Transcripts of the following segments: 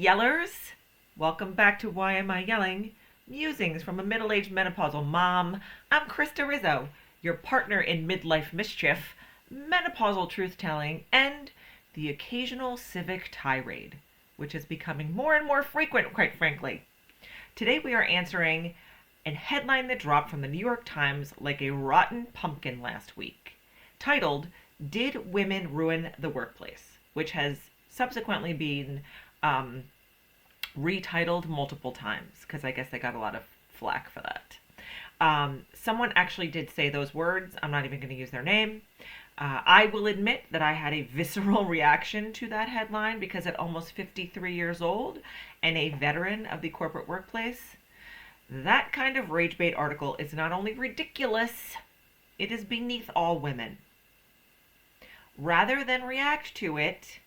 yellers. Welcome back to Why Am I Yelling? Musings from a middle-aged menopausal mom. I'm Krista Rizzo, your partner in midlife mischief, menopausal truth-telling, and the occasional civic tirade, which is becoming more and more frequent, quite frankly. Today we are answering a headline that dropped from the New York Times like a rotten pumpkin last week, titled, "Did Women Ruin the Workplace?" which has subsequently been retitled multiple times because I guess they got a lot of flack for that. Someone actually did say those words. I'm not even going to use their name. I will admit that I had a visceral reaction to that headline because at almost 53 years old and a veteran of the corporate workplace, that kind of rage bait article is not only ridiculous, it is beneath all women. Rather than react to it,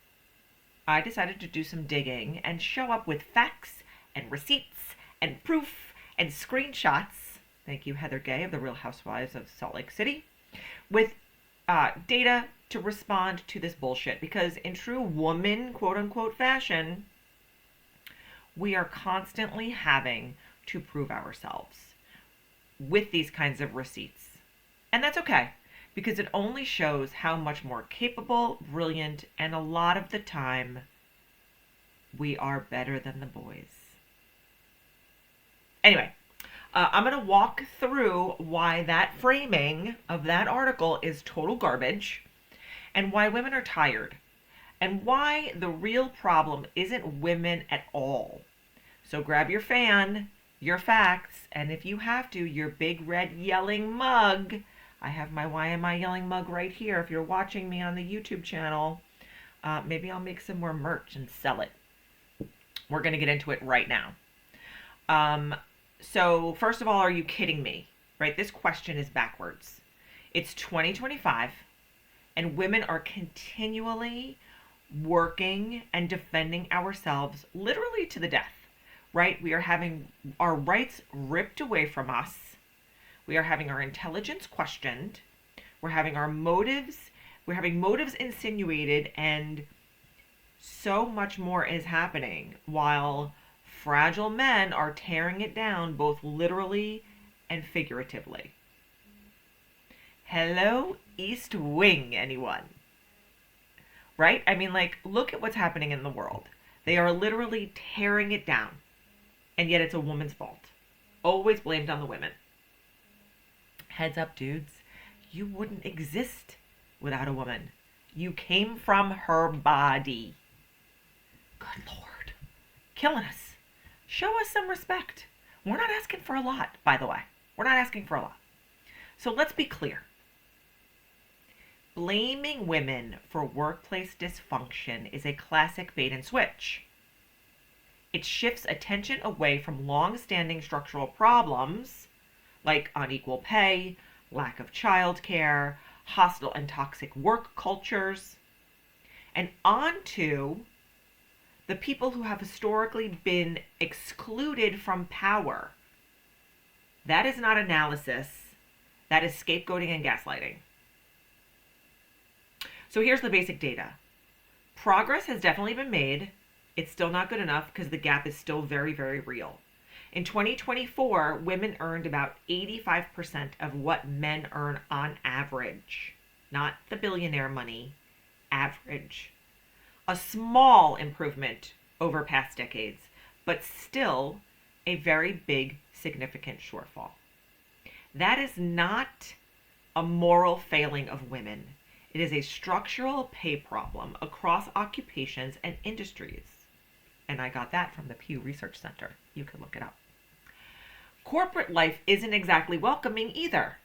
I decided to do some digging and show up with facts and receipts and proof and screenshots. Thank you, Heather Gay of the Real Housewives of Salt Lake City, with data to respond to this bullshit. Because in true woman, quote unquote, fashion, we are constantly having to prove ourselves with these kinds of receipts. And that's okay, because it only shows how much more capable, brilliant, and a lot of the time, we are better than the boys. Anyway, I'm going to walk through why that framing of that article is total garbage, and why women are tired, and why the real problem isn't women at all. So grab your fan, your facts, and if you have to, your big red yelling mug. I have my Why Am I Yelling mug right here. If you're watching me on the YouTube channel, maybe I'll make some more merch and sell it. We're going to get into it right now. So first of all, are you kidding me? Right? This question is backwards. It's 2025, and women are continually working and defending ourselves literally to the death. Right? We are having our rights ripped away from us. We are having our intelligence questioned. We're having motives insinuated, and so much more is happening while fragile men are tearing it down both literally and figuratively. Hello, East Wing, anyone? Right? I mean, like, look at what's happening in the world. They are literally tearing it down, and yet it's a woman's fault. Always blamed on the women. Heads up, dudes. You wouldn't exist without a woman. You came from her body. Good Lord. Killing us. Show us some respect. We're not asking for a lot, by the way. We're not asking for a lot. So let's be clear. Blaming women for workplace dysfunction is a classic bait and switch. It shifts attention away from long-standing structural problems like unequal pay, lack of childcare, hostile and toxic work cultures, and onto the people who have historically been excluded from power. That is not analysis. That is scapegoating and gaslighting. So here's the basic data. Progress has definitely been made. It's still not good enough because the gap is still very, very real. In 2024, women earned about 85% of what men earn on average. Not the billionaire money, average. A small improvement over past decades, but still a very big, significant shortfall. That is not a moral failing of women. It is a structural pay problem across occupations and industries. And I got that from the Pew Research Center. You can look it up. Corporate life isn't exactly welcoming either.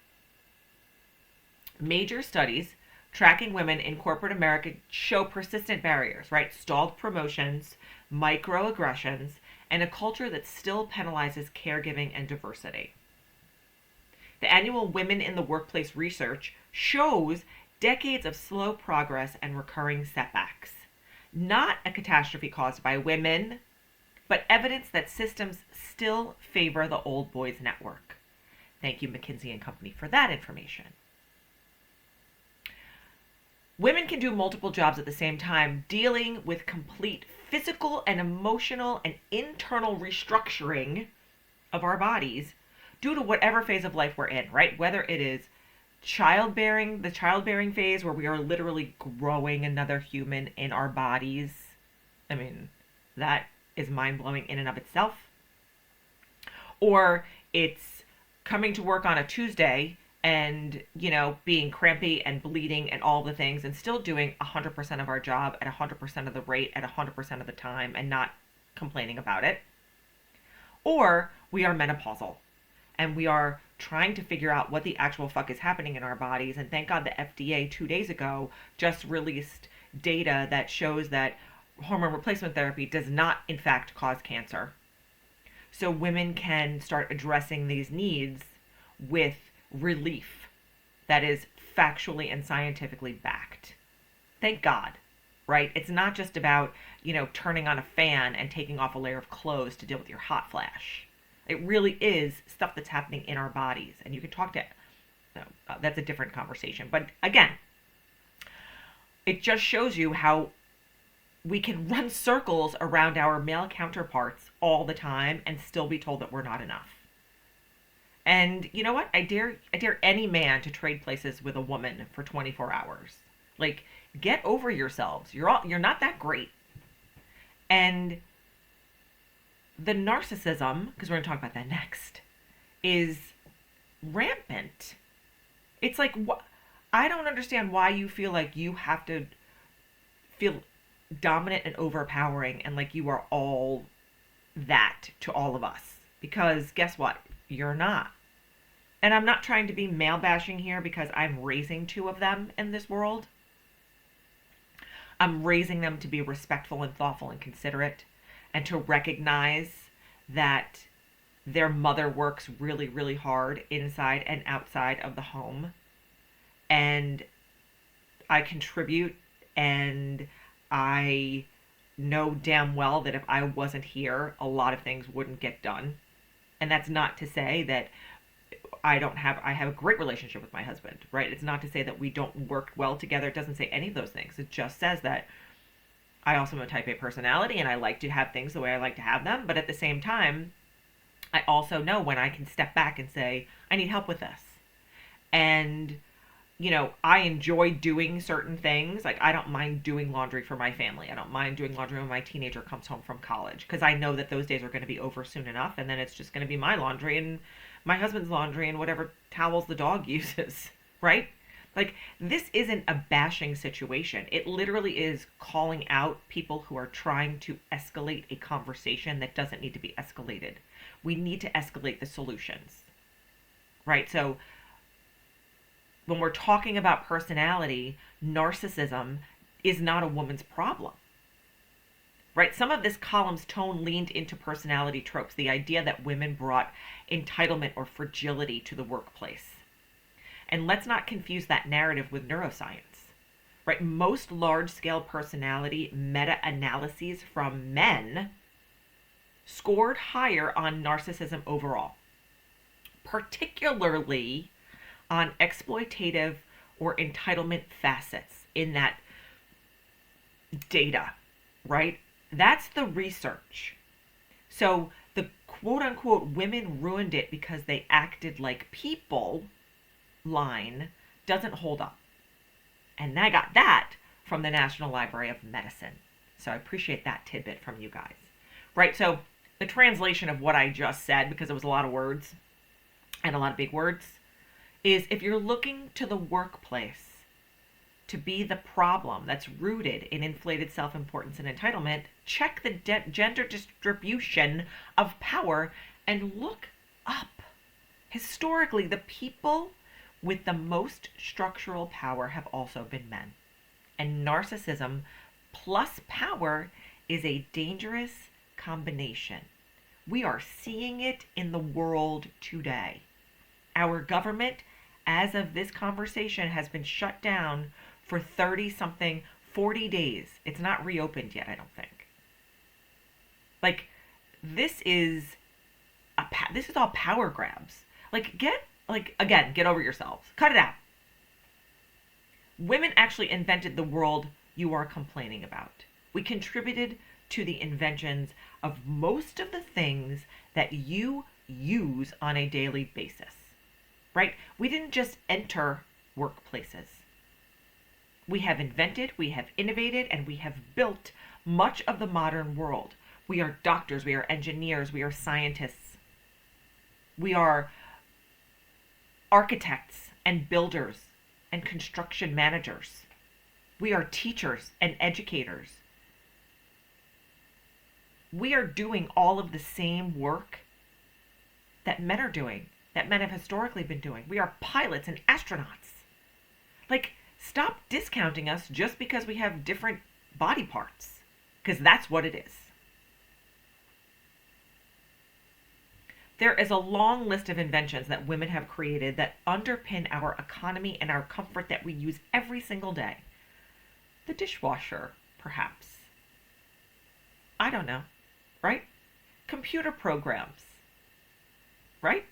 Major studies tracking women in corporate America show persistent barriers, right? Stalled promotions, microaggressions, and a culture that still penalizes caregiving and diversity. The annual Women in the Workplace research shows decades of slow progress and recurring setbacks. Not a catastrophe caused by women, but evidence that systems still favor the old boys network. Thank you, McKinsey and Company, for that information. Women can do multiple jobs at the same time, dealing with complete physical and emotional and internal restructuring of our bodies due to whatever phase of life we're in, right? Whether it is childbearing, the childbearing phase where we are literally growing another human in our bodies. I mean, that is mind-blowing in and of itself. Or it's coming to work on a Tuesday and, being crampy and bleeding and all the things and still doing 100% of our job at 100% of the rate at 100% of the time and not complaining about it. Or we are menopausal and we are trying to figure out what the actual fuck is happening in our bodies. And thank God the FDA 2 days ago just released data that shows that hormone replacement therapy does not, in fact, cause cancer. So women can start addressing these needs with relief that is factually and scientifically backed. Thank God, right? It's not just about, turning on a fan and taking off a layer of clothes to deal with your hot flash. It really is stuff that's happening in our bodies. And you can talk to, that's a different conversation. But again, it just shows you how we can run circles around our male counterparts all the time and still be told that we're not enough. And you know what? I dare any man to trade places with a woman for 24 hours. Like, get over yourselves. You're not that great. And the narcissism, because we're going to talk about that next, is rampant. It's like, I don't understand why you feel like you have to feel dominant and overpowering and like you are all that to all of us. Because guess what? You're not. And I'm not trying to be male bashing here because I'm raising 2 of them in this world. I'm raising them to be respectful and thoughtful and considerate and to recognize that their mother works really, really hard inside and outside of the home. And I contribute, and I know damn well that if I wasn't here, a lot of things wouldn't get done. And that's not to say that I have a great relationship with my husband, right? It's not to say that we don't work well together. It doesn't say any of those things. It just says that I also am a type A personality and I like to have things the way I like to have them. But at the same time, I also know when I can step back and say, I need help with this. And, I enjoy doing certain things. Like, I don't mind doing laundry for my family. I don't mind doing laundry when my teenager comes home from college because I know that those days are going to be over soon enough. And then it's just going to be my laundry and my husband's laundry and whatever towels the dog uses, right? Like, this isn't a bashing situation. It literally is calling out people who are trying to escalate a conversation that doesn't need to be escalated. We need to escalate the solutions, right? So when we're talking about personality, narcissism is not a woman's problem, right? Some of this column's tone leaned into personality tropes, the idea that women brought entitlement or fragility to the workplace. And let's not confuse that narrative with neuroscience, right? Most large-scale personality meta-analyses from men scored higher on narcissism overall, particularly on exploitative or entitlement facets in that data, right? That's the research. So the quote-unquote women ruined it because they acted like people line doesn't hold up. And I got that from the National Library of Medicine. So I appreciate that tidbit from you guys. Right, so the translation of what I just said, because it was a lot of words and a lot of big words, is if you're looking to the workplace to be the problem that's rooted in inflated self-importance and entitlement, check the gender distribution of power and look up. Historically, the people with the most structural power have also been men. And narcissism plus power is a dangerous combination. We are seeing it in the world today. Our government, as of this conversation, has been shut down for 30-something, 40 days. It's not reopened yet, I don't think. Like, this is all power grabs. Get over yourselves. Cut it out. Women actually invented the world you are complaining about. We contributed to the inventions of most of the things that you use on a daily basis, right? We didn't just enter workplaces. We have invented, we have innovated, and we have built much of the modern world. We are doctors, we are engineers, we are scientists, we are architects and builders and construction managers. We are teachers and educators. We are doing all of the same work that men are doing, that men have historically been doing. We are pilots and astronauts. Like, stop discounting us just because we have different body parts, because that's what it is. There is a long list of inventions that women have created that underpin our economy and our comfort that we use every single day. The dishwasher, perhaps. I don't know, right? Computer programs, right?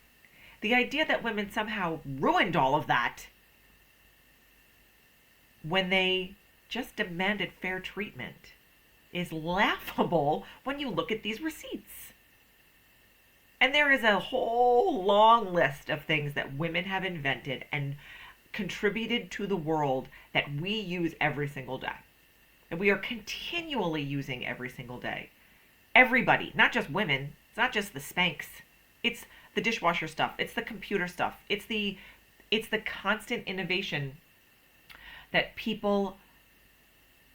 The idea that women somehow ruined all of that when they just demanded fair treatment is laughable when you look at these receipts. And there is a whole long list of things that women have invented and contributed to the world that we use every single day. And we are continually using every single day. Everybody, not just women, it's not just the Spanx. It's the dishwasher stuff, it's the computer stuff, it's the constant innovation that people,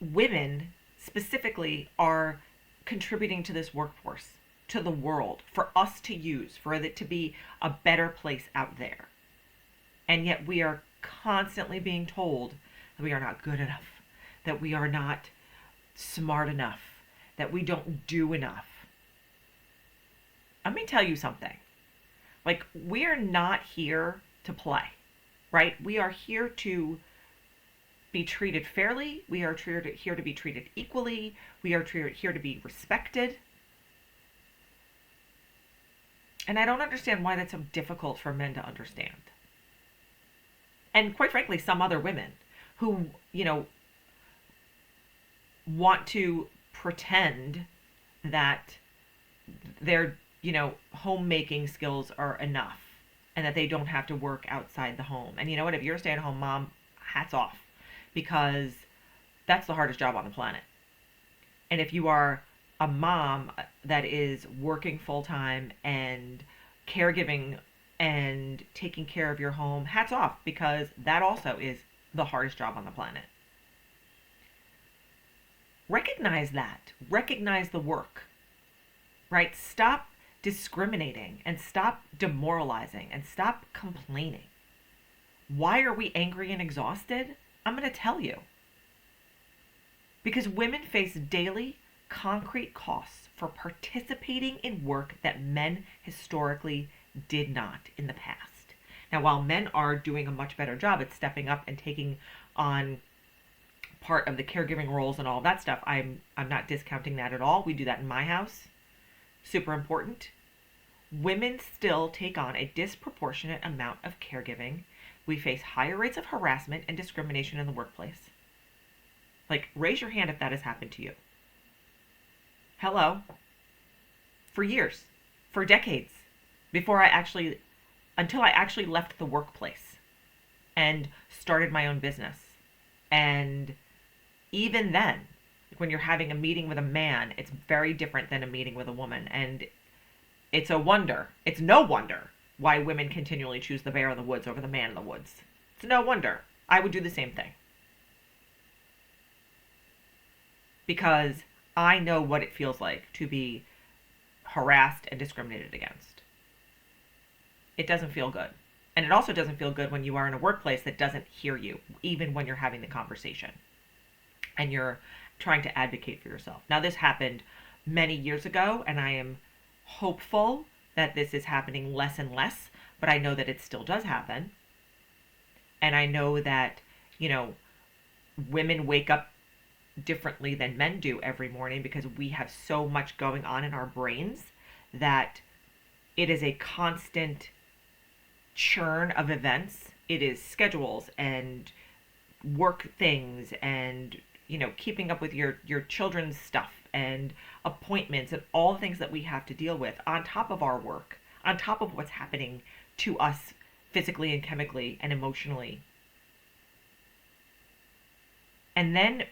women specifically, are contributing to this workforce, to the world, for us to use, for it to be a better place out there. And yet we are constantly being told that we are not good enough, that we are not smart enough, that we don't do enough. Let me tell you something. Like, we are not here to play, right? We are here to be treated fairly. We are here to be treated equally. We are here to be respected. And I don't understand why that's so difficult for men to understand. And quite frankly, some other women who, want to pretend that their, homemaking skills are enough and that they don't have to work outside the home. And you know what? If you're a stay-at-home mom, hats off, because that's the hardest job on the planet. And if you are a mom that is working full-time and caregiving and taking care of your home, hats off, because that also is the hardest job on the planet. Recognize that. Recognize the work, right? Stop discriminating and stop demoralizing and stop complaining. Why are we angry and exhausted? I'm going to tell you. Because women face daily, concrete costs for participating in work that men historically did not in the past. Now, while men are doing a much better job at stepping up and taking on part of the caregiving roles and all of that stuff, I'm not discounting that at all. We do that in my house. Super important. Women still take on a disproportionate amount of caregiving. We face higher rates of harassment and discrimination in the workplace. Like, raise your hand if that has happened to you. Hello. For years, for decades, until I actually left the workplace and started my own business. And even then, when you're having a meeting with a man, it's very different than a meeting with a woman. And it's no wonder why women continually choose the bear in the woods over the man in the woods. It's no wonder. I would do the same thing. Because I know what it feels like to be harassed and discriminated against. It doesn't feel good. And it also doesn't feel good when you are in a workplace that doesn't hear you, even when you're having the conversation and you're trying to advocate for yourself. Now, this happened many years ago, and I am hopeful that this is happening less and less, but I know that it still does happen. And I know that, women wake up differently than men do every morning because we have so much going on in our brains that it is a constant churn of events. It is schedules and work things and, keeping up with your children's stuff and appointments and all the things that we have to deal with on top of our work, on top of what's happening to us physically and chemically and emotionally. And then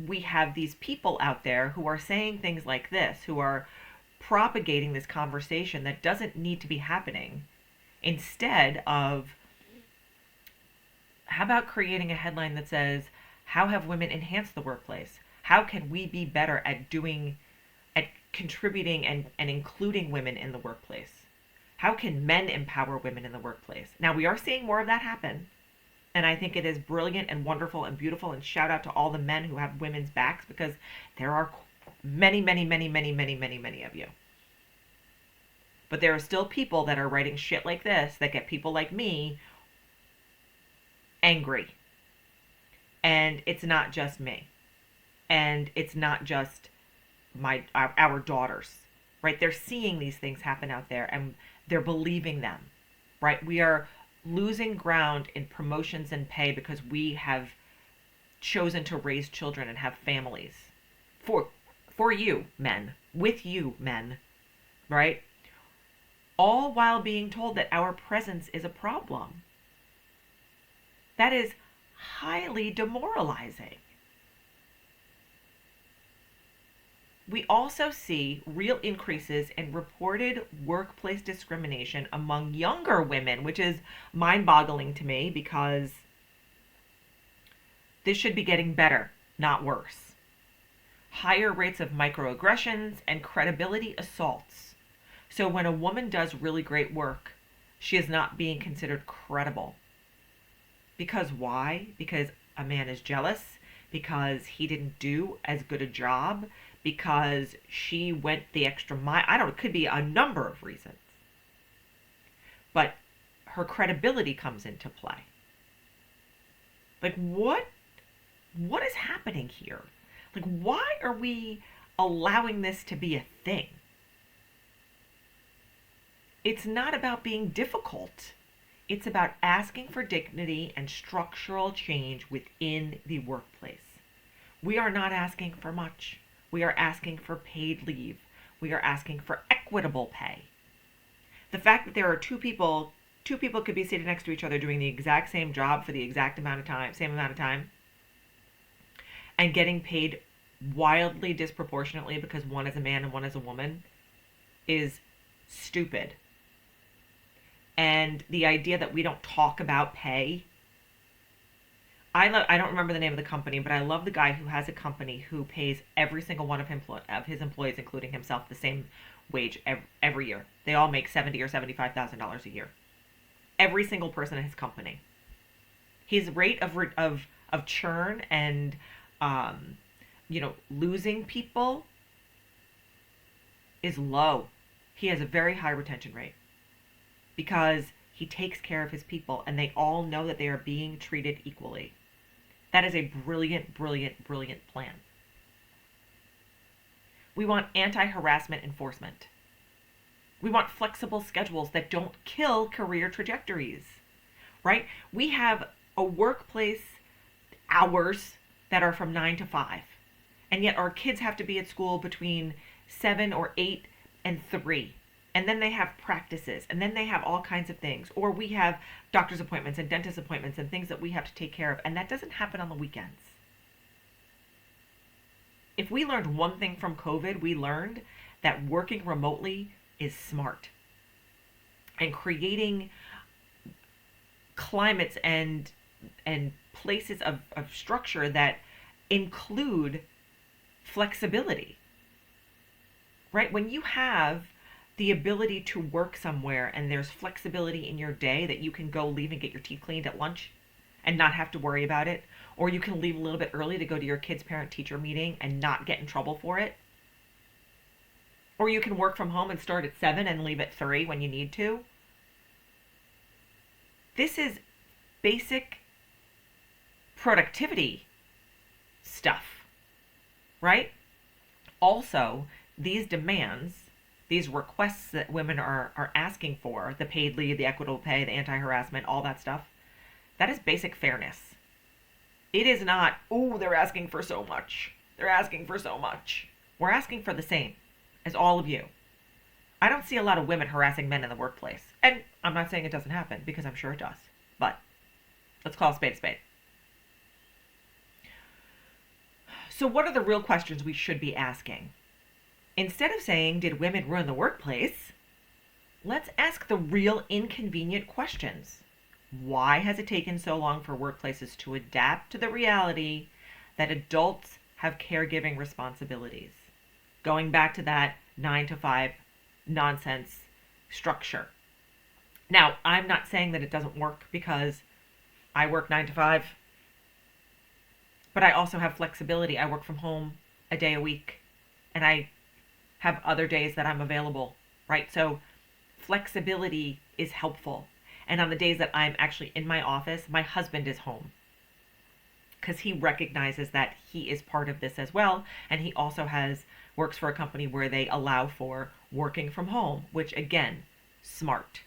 we have these people out there who are saying things like this, who are propagating this conversation that doesn't need to be happening, instead of, how about creating a headline that says, how have women enhanced the workplace? How can we be better at contributing and including women in the workplace? How can men empower women in the workplace? Now, we are seeing more of that happen. And I think it is brilliant and wonderful and beautiful. And shout out to all the men who have women's backs, because there are many, many, many, many, many, many, many of you. But there are still people that are writing shit like this that get people like me angry. And it's not just me. And it's not just our daughters, right? They're seeing these things happen out there and they're believing them, right? We are losing ground in promotions and pay because we have chosen to raise children and have families for you men, with you men, right? All while being told that our presence is a problem. That is highly demoralizing. We also see real increases in reported workplace discrimination among younger women, which is mind-boggling to me, because this should be getting better, not worse. Higher rates of microaggressions and credibility assaults. So when a woman does really great work, she is not being considered credible. Because why? Because a man is jealous, because he didn't do as good a job, because she went the extra mile. I don't know, it could be a number of reasons. But her credibility comes into play. Like, what is happening here? Like, why are we allowing this to be a thing? It's not about being difficult. It's about asking for dignity and structural change within the workplace. We are not asking for much. We are asking for paid leave. We are asking for equitable pay. The fact that there are two people could be sitting next to each other doing the exact same job for the exact amount of time, same amount of time, and getting paid wildly disproportionately because one is a man and one is a woman is stupid. And the idea that we don't talk about pay, I don't remember the name of the company, but I love the guy who has a company who pays every single one of his employees, including himself, the same wage every year. They all make $70,000 or $75,000 a year. Every single person in his company. His rate of churn and losing people is low. He has a very high retention rate because he takes care of his people and they all know that they are being treated equally. That is a brilliant, brilliant, brilliant plan. We want anti-harassment enforcement. We want flexible schedules that don't kill career trajectories, right? We have a workplace hours that are from 9 to 5, and yet our kids have to be at school between 7 or 8 and 3. And then they have practices, and then they have all kinds of things. Or we have doctor's appointments and dentist appointments and things that we have to take care of, and that doesn't happen on the weekends. If we learned one thing from COVID, we learned that working remotely is smart. And creating climates and places of structure that include flexibility. Right? When you have the ability to work somewhere and there's flexibility in your day that you can go leave and get your teeth cleaned at lunch and not have to worry about it, or you can leave a little bit early to go to your kid's parent-teacher meeting and not get in trouble for it, or you can work from home and start at 7 and leave at 3 when you need to. This is basic productivity stuff, right? Also, these demands, these requests that women are asking for, the paid leave, the equitable pay, the anti-harassment, all that stuff, that is basic fairness. It is not, oh, they're asking for so much. They're asking for so much. We're asking for the same as all of you. I don't see a lot of women harassing men in the workplace. And I'm not saying it doesn't happen, because I'm sure it does. But let's call a spade a spade. So what are the real questions we should be asking? Instead of saying, did women ruin the workplace? Let's ask the real inconvenient questions. Why has it taken so long for workplaces to adapt to the reality that adults have caregiving responsibilities? Going back to that 9 to 5 nonsense structure. Now, I'm not saying that it doesn't work, because I work 9 to 5, but I also have flexibility. I work from home a day a week, and I have other days that I'm available, right? So flexibility is helpful. And on the days that I'm actually in my office, my husband is home, because he recognizes that he is part of this as well. And he also works for a company where they allow for working from home, which, again, smart.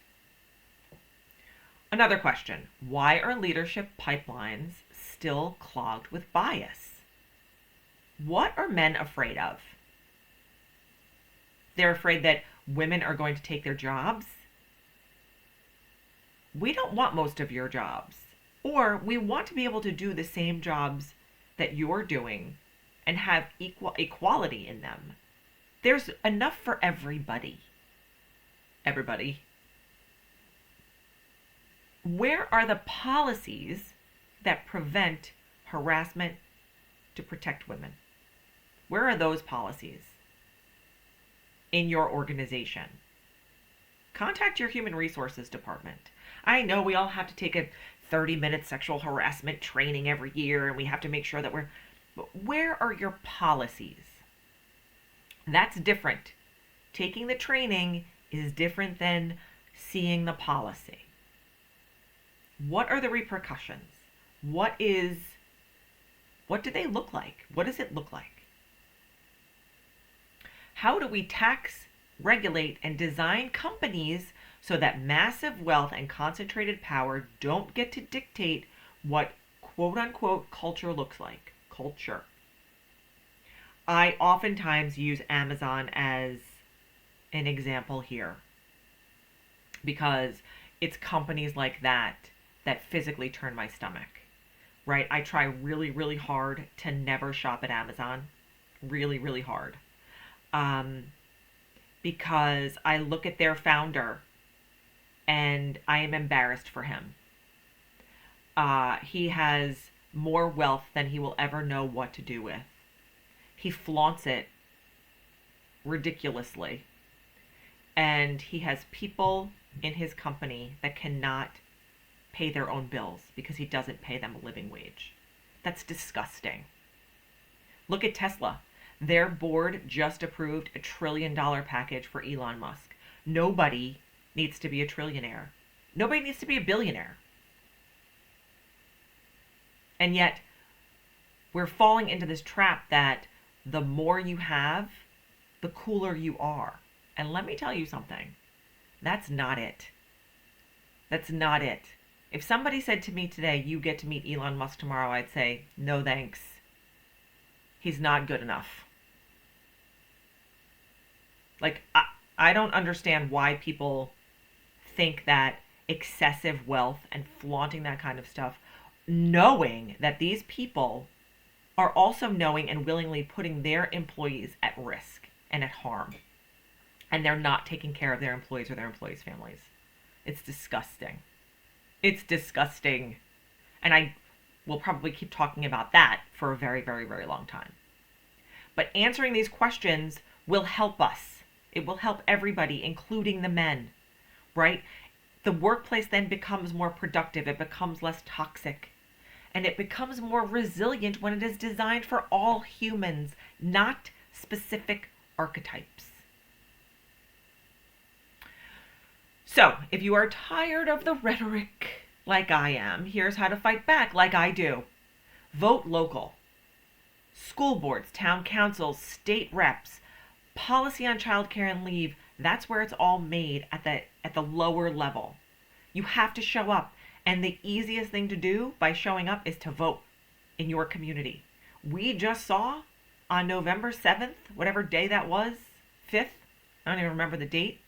Another question: why are leadership pipelines still clogged with bias? What are men afraid of? They're afraid that women are going to take their jobs. We don't want most of your jobs, or we want to be able to do the same jobs that you're doing and have equality in them. There's enough for everybody. Everybody. Where are the policies that prevent harassment to protect women? Where are those policies in your organization? Contact your human resources department. I know we all have to take a 30-minute sexual harassment training every year, and we have to make sure that but where are your policies? That's different. Taking the training is different than seeing the policy. What are the repercussions? What do they look like? What does it look like? How do we tax, regulate, and design companies so that massive wealth and concentrated power don't get to dictate what quote-unquote culture looks like? Culture. I oftentimes use Amazon as an example here, because it's companies like that physically turn my stomach, right? I try really, really hard to never shop at Amazon. Really, really hard. Because I look at their founder and I am embarrassed for him. He has more wealth than he will ever know what to do with. He flaunts it ridiculously. And he has people in his company that cannot pay their own bills because he doesn't pay them a living wage. That's disgusting. Look at Tesla. Their board just approved a $1 trillion package for Elon Musk. Nobody needs to be a trillionaire. Nobody needs to be a billionaire. And yet, we're falling into this trap that the more you have, the cooler you are. And let me tell you something. That's not it. That's not it. If somebody said to me today, you get to meet Elon Musk tomorrow, I'd say, no thanks. He's not good enough. Like, I don't understand why people think that excessive wealth and flaunting that kind of stuff, knowing that these people are also knowing and willingly putting their employees at risk and at harm. And they're not taking care of their employees or their employees' families. It's disgusting. It's disgusting. And I will probably keep talking about that for a very, very, very long time. But answering these questions will help us. It will help everybody, including the men, right? The workplace then becomes more productive. It becomes less toxic. And it becomes more resilient when it is designed for all humans, not specific archetypes. So, if you are tired of the rhetoric like I am, here's how to fight back like I do. Vote local. School boards, town councils, state reps, policy on childcare and leave, that's where it's all made at the lower level. You have to show up. And the easiest thing to do by showing up is to vote in your community. We just saw on November 7th, whatever day that was, 5th, I don't even remember the date,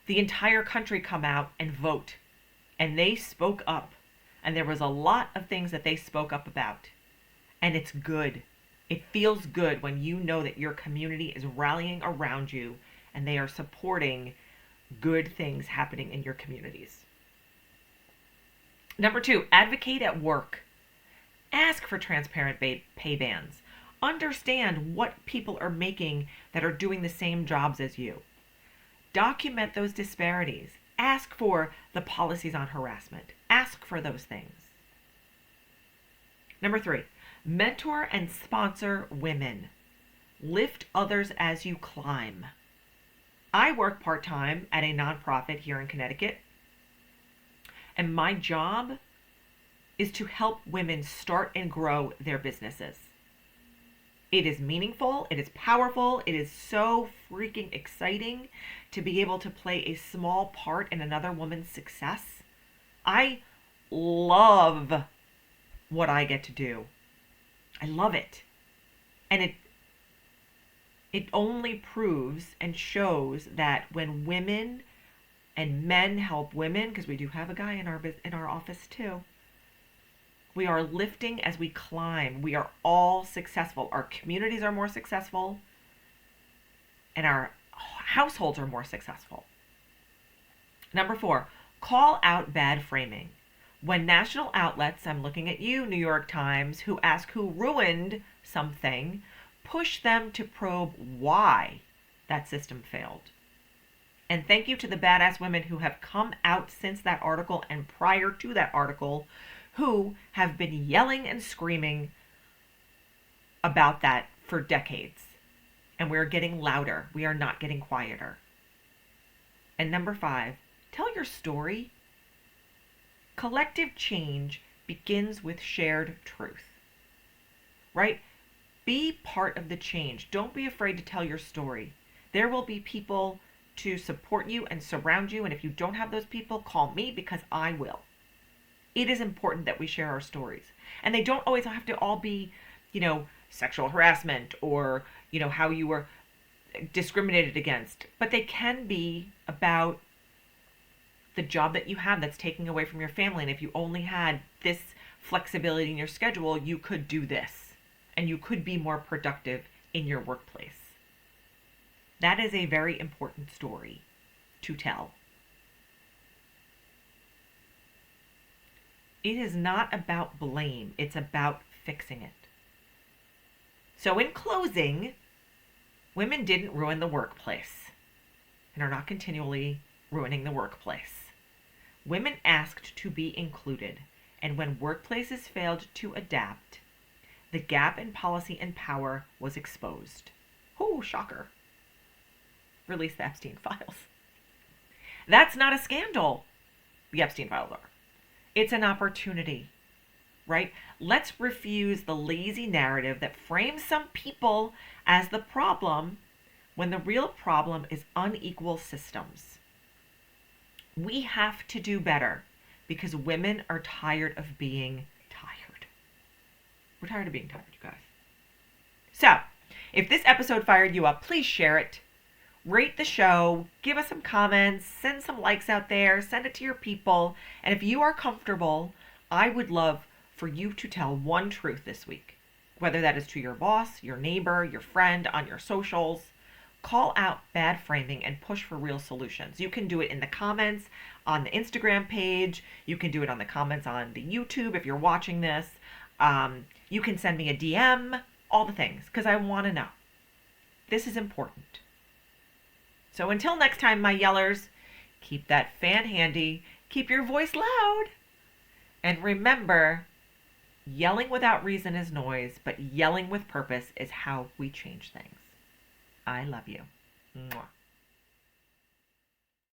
the entire country come out and vote. And they spoke up. And there was a lot of things that they spoke up about. And it's good. It feels good when you know that your community is rallying around you and they are supporting good things happening in your communities. Number 2, advocate at work. Ask for transparent pay bands. Understand what people are making that are doing the same jobs as you. Document those disparities. Ask for the policies on harassment. Ask for those things. Number 3, mentor and sponsor women. Lift others as you climb. I work part-time at a nonprofit here in Connecticut, and my job is to help women start and grow their businesses. It is meaningful, it is powerful, it is so freaking exciting to be able to play a small part in another woman's success. I love what I get to do. I love it. And it only proves and shows that when women and men help women, because we do have a guy in our office too, we are lifting as we climb. We are all successful. Our communities are more successful, and our households are more successful. Number 4, call out bad framing. When national outlets, I'm looking at you, New York Times, who ask who ruined something, push them to probe why that system failed. And thank you to the badass women who have come out since that article and prior to that article, who have been yelling and screaming about that for decades. And we're getting louder. We are not getting quieter. And number 5, tell your story. Collective change begins with shared truth, right? Be part of the change. Don't be afraid to tell your story. There will be people to support you and surround you. And if you don't have those people, call me, because I will. It is important that we share our stories. And they don't always have to all be, sexual harassment or, how you were discriminated against. But they can be about the job that you have that's taking away from your family. And if you only had this flexibility in your schedule, you could do this. And you could be more productive in your workplace. That is a very important story to tell. It is not about blame. It's about fixing it. So in closing, women didn't ruin the workplace and are not continually ruining the workplace. Women asked to be included, and when workplaces failed to adapt, the gap in policy and power was exposed. Oh, shocker. Release the Epstein files. That's not a scandal. The Epstein files are. It's an opportunity, right? Let's refuse the lazy narrative that frames some people as the problem when the real problem is unequal systems. We have to do better because women are tired of being tired. We're tired of being tired, you guys. So, if this episode fired you up, please share it. Rate the show, give us some comments, send some likes out there, send it to your people. And if you are comfortable, I would love for you to tell one truth this week, whether that is to your boss, your neighbor, your friend, on your socials. Call out bad framing and push for real solutions. You can do it in the comments on the Instagram page. You can do it on the comments on the YouTube if you're watching this. You can send me a DM, all the things, because I want to know. This is important. So until next time, my yellers, keep that fan handy, keep your voice loud, and remember, yelling without reason is noise, but yelling with purpose is how we change things. I love you. Mwah.